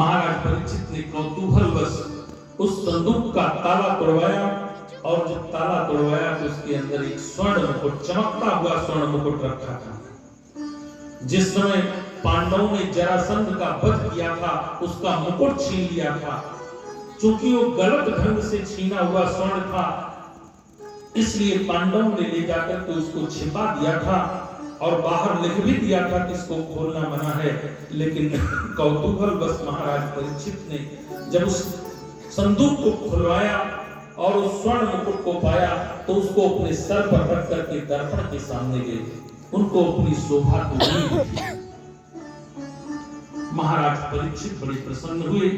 महाराज परीक्षित ने कौतूहलवश उस संदूक का ताला तोड़वाया, और जब ताला तोड़वाया तो उसके अंदर एक स्वर्ण मुकुट, चमकता हुआ स्वर्ण मुकुट रखा था। जिस समय पांडवों ने जरासंध का वध किया था, उसका मुकुट छीन लिया था। चूंकि वो गलत ढंग से छीना हुआ स्वर्ण था, इसलिए पांडवों ने ले जाकर के उसको छिपा दिया था और बाहर लिख भी दिया था कि इसको खोलना मना है। लेकिन कौतूहलवश महाराज परीक्षित ने जब उस संदूक को खुलवाया और उस स्वर्ण मुकुट को पाया, तो उसको अपने सर पर रख करके दर्पण के सामने गए। उनको अपनी शोभा को महाराज परीक्षित बड़े प्रसन्न हुए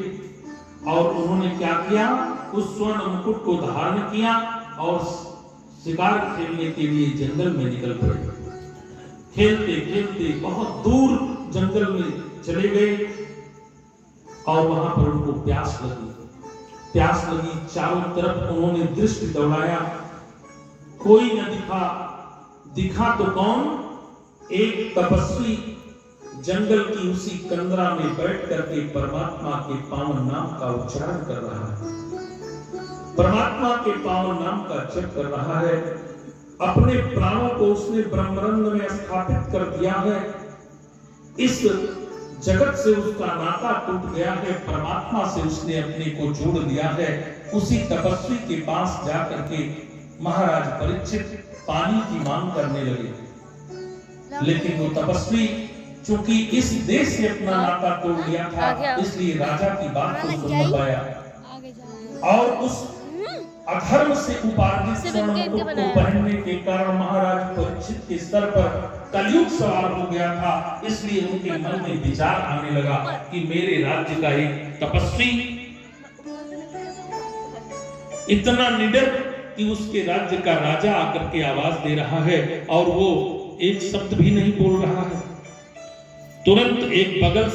और उन्होंने क्या किया, उस स्वर्ण मुकुट को धारण किया और शिकार खेलने के लिए जंगल में निकल पड़े। खेलते खेलते बहुत दूर जंगल में चले गए और वहां पर उनको प्यास लगी। चारों तरफ उन्होंने दृष्टि दौड़ाया, कोई न दिखा तो कौन, एक तपस्वी जंगल की उसी कंदरा में बैठ करके परमात्मा के पावन नाम का उच्चारण कर रहा है, परमात्मा के पावन नाम का जप कर रहा है। अपने प्राणों को उसने ब्रह्मानंद में स्थापित कर दिया है। इस जगत से उसका नाता टूट गया है, परमात्मा से उसने अपने को जोड़ लिया है। उसी तपस्वी के पास जाकर के महाराज परीक्षित पानी की मांग करने लगे, लेकिन वो तपस्वी चूंकि इस देश से अपना नाता तोड़ लिया था, इसलिए राजा की बात को सुन न पाया और उस अधर्म से उपार्जित स्वर्ण मुकुट को पहनने के कारण महाराज परीक्षित के सर पर कलयुग सवार हो गया था। इसलिए उनके मन में विचार आने लगा कि मेरे राज्य का एक तपस्वी इतना निडर कि उसके राज्य का राजा आकर के आवाज दे रहा है और वो एक शब्द भी नहीं बोल रहा है। तुरंत एक बगल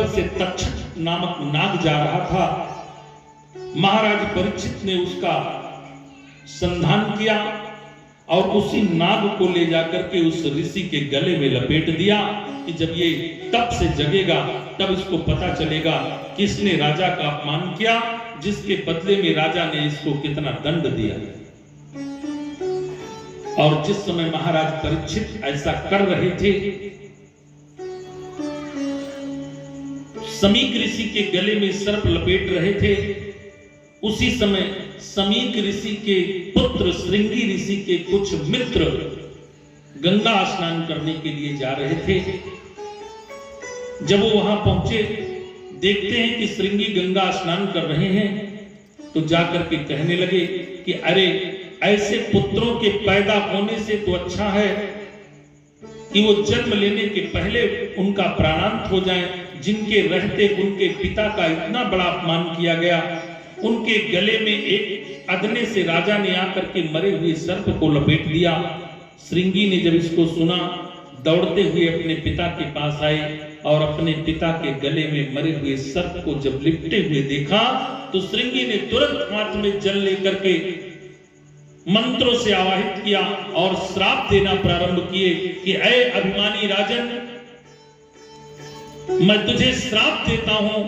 से तक्षक नामक नाग जा रहा था। महाराज परीक्षित ने उसका संधान किया और उसी नाग को ले जाकर के उस ऋषि के गले में लपेट दिया कि जब ये तप से जगेगा तब इसको पता चलेगा कि इसने राजा का अपमान किया, जिसके बदले में राजा ने इसको कितना दंड दिया। और जिस समय महाराज परीक्षित ऐसा कर रहे थे, समीक ऋषि के गले में सर्प लपेट रहे थे, उसी समय समीक ऋषि के पुत्र श्रृंगी ऋषि के कुछ मित्र गंगा स्नान करने के लिए जा रहे थे। जब वो वहां पहुंचे, देखते हैं कि श्रृंगी गंगा स्नान कर रहे हैं, तो जाकर के कहने लगे कि अरे, ऐसे पुत्रों के पैदा होने से तो अच्छा है कि वो जन्म लेने के पहले उनका प्राणांत हो जाए। जिनके रहते उनके पिता का इतना बड़ा अपमान किया गया, उनके गले में एक अग्नि से राजा ने आकर के मरे हुए सर्प को लपेट दिया। श्रृंगी ने जब इसको सुना, दौड़ते हुए अपने पिता के पास आए और अपने पिता के गले में मरे हुए सर्प को जब लिपटे हुए देखा, तो श्रृंगी ने तुरंत हाथ में जल लेकर के मंत्रों से आवाहित किया और श्राप देना प्रारंभ किए कि ऐ अभिमानी राजन, मैं तुझे श्राप देता हूं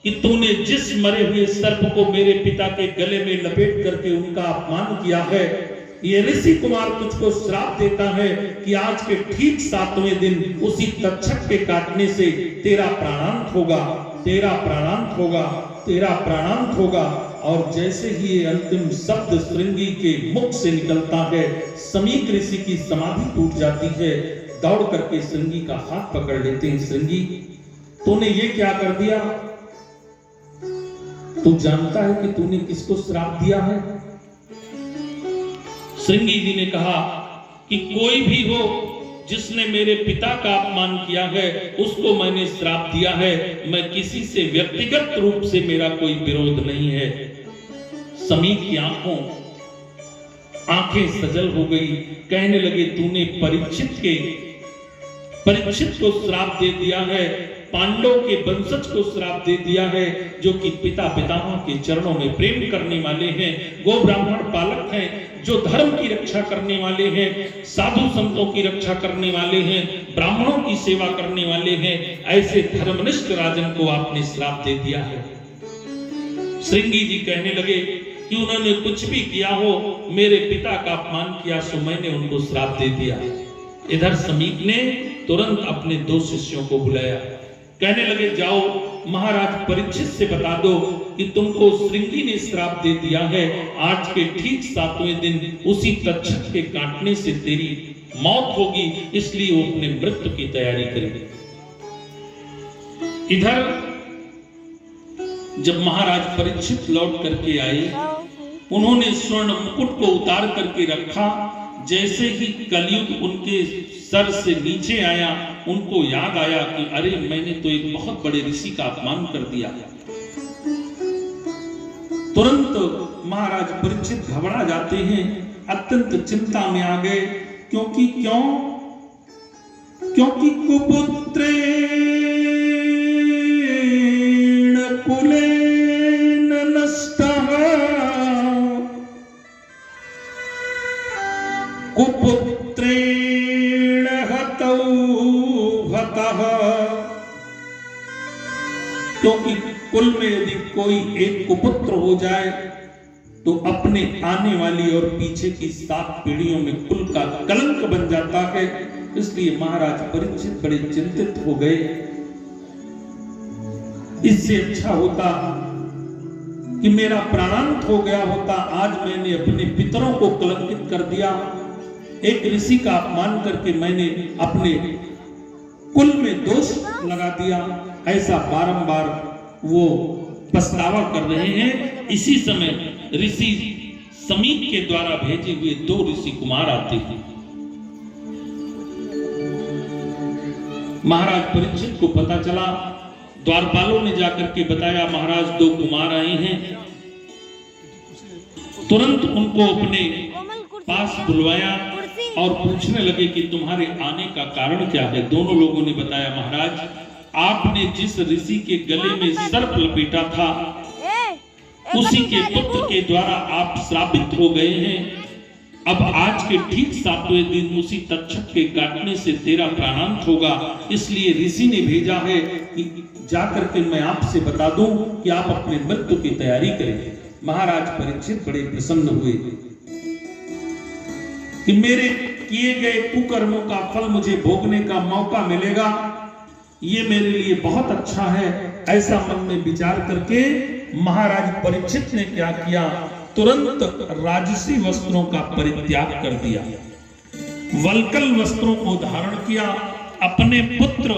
कि तूने जिस मरे हुए सर्प को मेरे पिता के गले में लपेट करके उनका अपमान किया है, ये ऋषि कुमार तुझको श्राप देता है कि आज के ठीक 7वें दिन उसी तक्षक के काटने से तेरा प्राणांत होगा, तेरा प्राणांत होगा, तेरा प्राणांत होगा। और जैसे ही ये अंतिम शब्द श्रृंगी के मुख से निकलता है, समीक ऋषि की समाधि टूट जाती है। दौड़ करके श्रृंगी का हाथ पकड़ लेते हैं। श्रृंगी, तूने ये क्या कर दिया? तू जानता है कि तूने किसको श्राप दिया है? श्रृंगी जी ने कहा कि कोई भी हो जिसने मेरे पिता का अपमान किया है, उसको मैंने श्राप दिया है। मैं किसी से व्यक्तिगत रूप से मेरा कोई विरोध नहीं है। समीक की आंखें सजल हो गई, कहने लगे तूने परीक्षित के परीक्षित को श्राप दे दिया है, पांडव के वंशज को श्राप दे दिया है, जो कि पिता पितामह के चरणों में प्रेम करने वाले हैं, गो ब्राह्मण पालक हैं, जो धर्म की रक्षा करने वाले हैं, साधु संतों की रक्षा करने वाले हैं, ब्राह्मणों की सेवा करने वाले हैं, ऐसे धर्मनिष्ठ राजन को आपने श्राप दे दिया है। श्रृंगी जी कहने लगे कि उन्होंने कुछ भी किया हो, मेरे पिता का अपमान किया सो मैंने उनको श्राप दे दिया। इधर समीप ने तुरंत अपने 2 शिष्यों को बुलाया, कहने लगे जाओ महाराज परीक्षित से बता दो कि तुमको श्रृंगी ने श्राप दे दिया है, आज के ठीक 7वें दिन उसी तक्षक के काटने से तेरी मौत होगी, इसलिए वो अपने मृत्यु की तैयारी करेगी। इधर जब महाराज परीक्षित लौट करके आए, उन्होंने स्वर्ण मुकुट को उतार करके रखा। जैसे ही कलयुग उनके सर से नीचे आया, उनको याद आया कि अरे मैंने तो एक बहुत बड़े ऋषि का अपमान कर दिया। तुरंत महाराज परीक्षित घबरा जाते हैं, अत्यंत चिंता में आ गए। क्योंकि कुपुत्रेण कुलेन नष्टः, कुपुत्रेण हतौ हतः। क्योंकि कुल में यदि कोई एक कुपुत्र हो जाए तो अपने आने वाली और पीछे की 7 पीढ़ियों में कुल का कलंक बन जाता है। इसलिए महाराज परीक्षित बड़े चिंतित हो गए। इससे अच्छा होता कि मेरा प्राणांत हो गया होता, आज मैंने अपने पितरों को कलंकित कर दिया, एक ऋषि का अपमान करके मैंने अपने कुल में दोष लगा दिया। ऐसा बारंबार वो पछतावा कर रहे हैं। इसी समय ऋषि समीप के द्वारा भेजे हुए 2 ऋषि कुमार आते हैं। महाराज परीक्षित को पता चला, द्वारपालों ने जाकर के बताया महाराज 2 कुमार आए हैं। तुरंत उनको अपने पास बुलवाया और पूछने लगे कि तुम्हारे आने का कारण क्या है। दोनों लोगों ने बताया महाराज, आपने जिस ऋषि के गले में सर्प लपेटा था, उसी के पुत्र के द्वारा आप श्रापित हो गए हैं। अब आज के ठीक 7वें दिन उसी तक्षक के काटने से तेरा प्राणांत होगा, इसलिए ऋषि ने भेजा है कि जाकर के मैं आपसे बता दूं कि आप अपने मृत्यु की तैयारी करें। महाराज परीक्षित बड़े प्रसन्न हुए कि मेरे किए गए कुकर्मों का फल मुझे भोगने का मौका मिलेगा, ये मेरे लिए बहुत अच्छा है। ऐसा मन में विचार करके महाराज परीक्षित ने क्या किया, तुरंत राजसी वस्त्रों का परित्याग कर दिया, वल्कल वस्त्रों को धारण किया, अपने पुत्र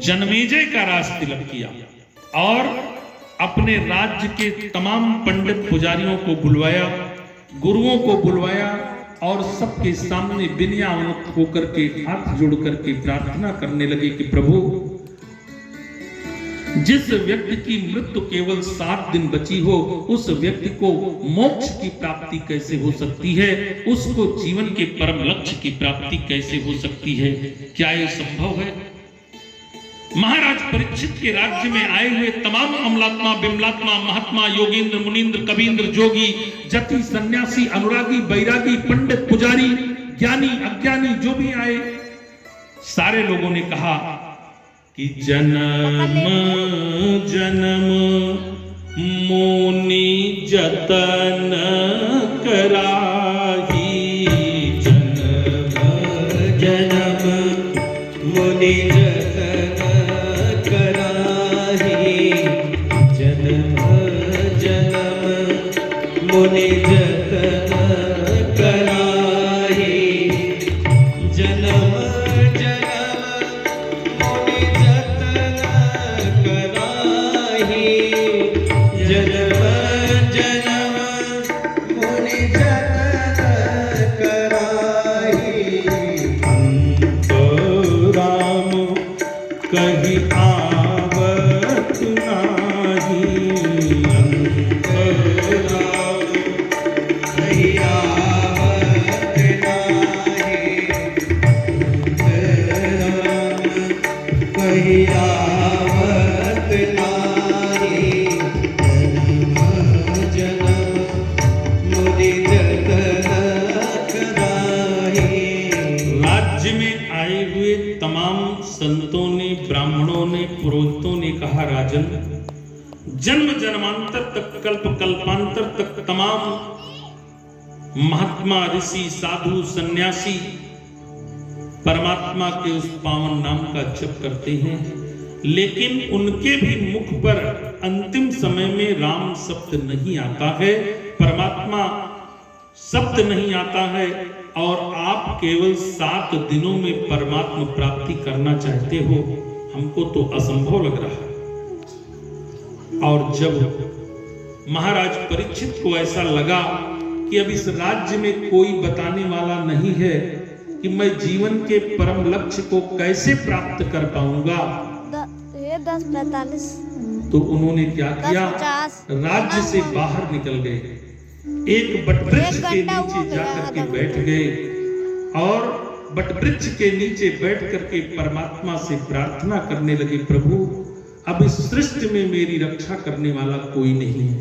जन्मेजय का राज तिलक किया और अपने राज्य के तमाम पंडित पुजारियों को बुलवाया, गुरुओं को बुलवाया और सबके सामने विनयावनुत होकर के हाथ जोड़ करके प्रार्थना करने लगे कि प्रभु, जिस व्यक्ति की मृत्यु केवल 7 दिन बची हो, उस व्यक्ति को मोक्ष की प्राप्ति कैसे हो सकती है, उसको जीवन के परम लक्ष्य की प्राप्ति कैसे हो सकती है, क्या यह संभव है? महाराज परीक्षित के राज्य में आए हुए तमाम अमलात्मा, बिमलात्मा, महात्मा, योगेंद्र, मुनींद्र, कबींद्र, जोगी, जति, सन्यासी, अनुरागी, बैरागी, पंडित, पुजारी, ज्ञानी, अज्ञानी जो भी आए, सारे लोगों ने कहा कि जन्म जन्म मुनि जतन कराही, जन्म जन्म मुनि जतन कराही, जन्म जन्म मुनि जतन कराही, जन्म कहीं आवत नाही, कहीं आवत नाही, संतों ने, ब्राह्मणों ने, पुरोहितों ने कहा, राजन, जन्म जन्मांतर तक, कल्प कल्पांतर तक तमाम महात्मा, ऋषि, साधु, सन्यासी परमात्मा के उस पावन नाम का जप करते हैं, लेकिन उनके भी मुख पर अंतिम समय में राम शब्द नहीं आता है, परमात्मा शब्द नहीं आता है, और आप केवल 7 दिनों में परमात्मा प्राप्ति करना चाहते हो, हमको तो असंभव लग रहा है। और जब महाराज परीक्षित को ऐसा लगा कि अब इस राज्य में कोई बताने वाला नहीं है कि मैं जीवन के परम लक्ष्य को कैसे प्राप्त कर पाऊंगा, 10:45 तो उन्होंने क्या किया, राज्य से बाहर निकल गए, एक बटवृक्ष के नीचे जाकर के बैठ गए, और बटवृक्ष के नीचे बैठ करके परमात्मा से प्रार्थना करने लगे, प्रभु अब इस सृष्टि में मेरी रक्षा करने वाला कोई नहीं है,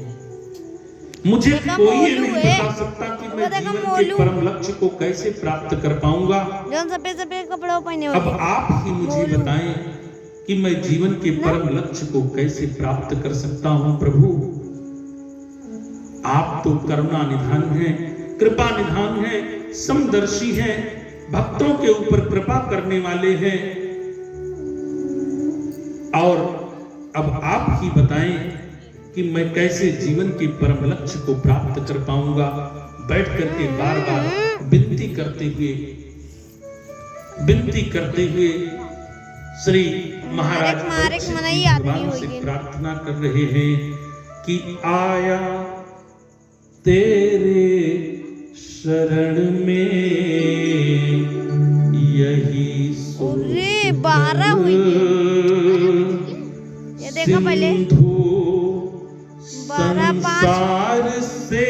मुझे कोई ये नहीं बता सकता कि मैं जीवन के परम लक्ष्य को कैसे प्राप्त कर पाऊंगा, सफेद कपड़ा पहने अब आप ही मुझे बताएं कि मैं जीवन के परम लक्ष्य को कैसे प्राप्त कर सकता हूं। प्रभु आप तो करुणा निधान हैं, कृपा निधान हैं, समदर्शी हैं, भक्तों के ऊपर कृपा करने वाले हैं, और अब आप ही बताएं कि मैं कैसे जीवन के परम लक्ष्य को प्राप्त कर पाऊंगा। बैठ करके बार बार विनती करते हुए श्री महाराज भगवान से प्रार्थना कर रहे हैं कि आया तेरे शरण में यही सुर 12 हुई ये देखा पहले संसार से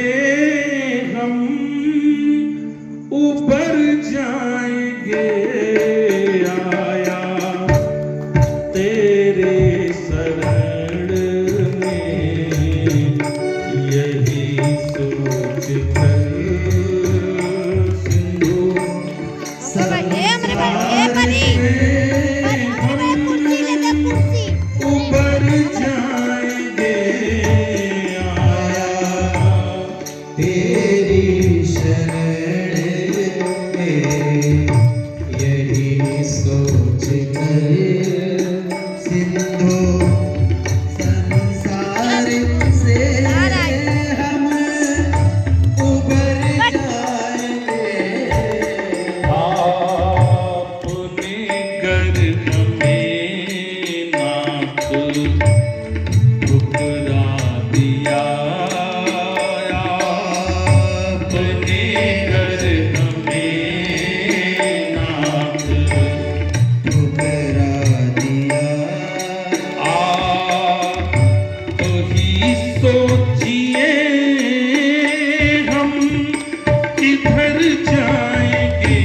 हम ऊपर जाएंगे, आया तेरे शरण में यही सोच कर सिंधु ऊपर जाएंगे, तेरी शरण में यही सोच कर सिंधु संसार से हम उबर जाएंगे, आपने गर्भ में नाथ ठुकरा दिया, सोचिए हम किधर जाएंगे, आपने गर्भ में नाथ ठुकरा दिया, आप ही सोचिए हम किधर जाएंगे,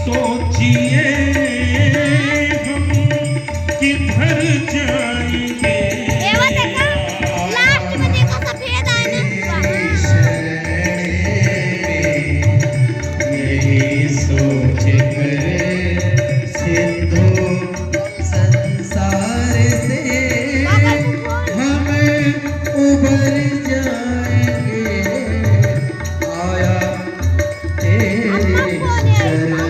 सोचिए हम किधर जाएंगे, लास्ट में देखा सफेद है यही सोच कर सिंधु संसार से हम उबर जाएंगे, आया तेरे शरण में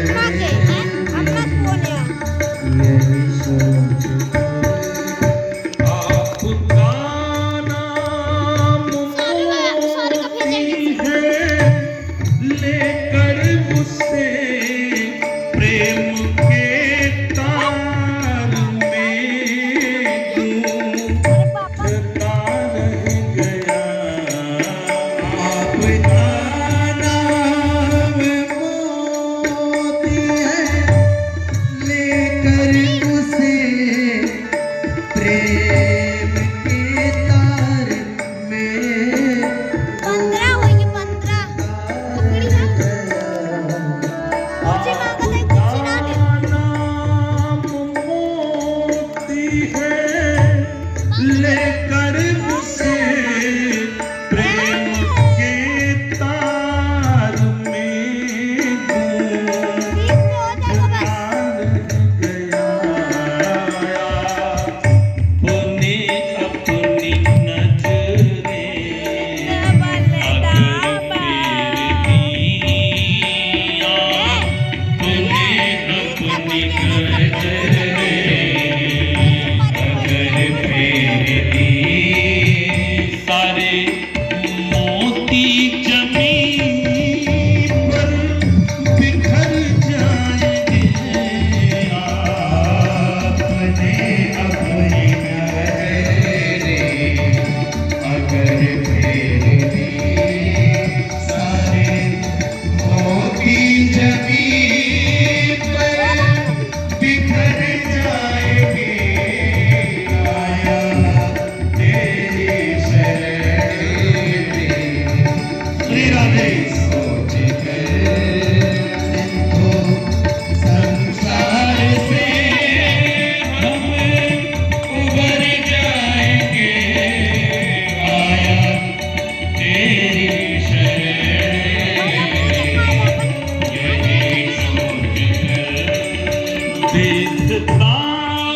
देखता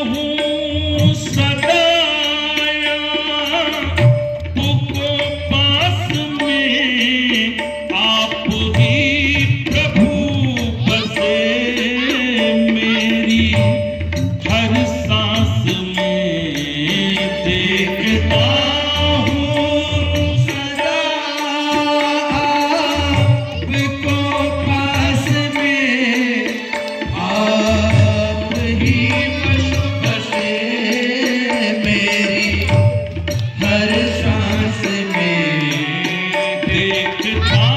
हूँ सदा तुमको पास में, आप ही प्रभु बसे मेरी हर सांस में। देखता हूँ सदा आपको पास में, आप ही बसे मेरी हर सांस में। देखता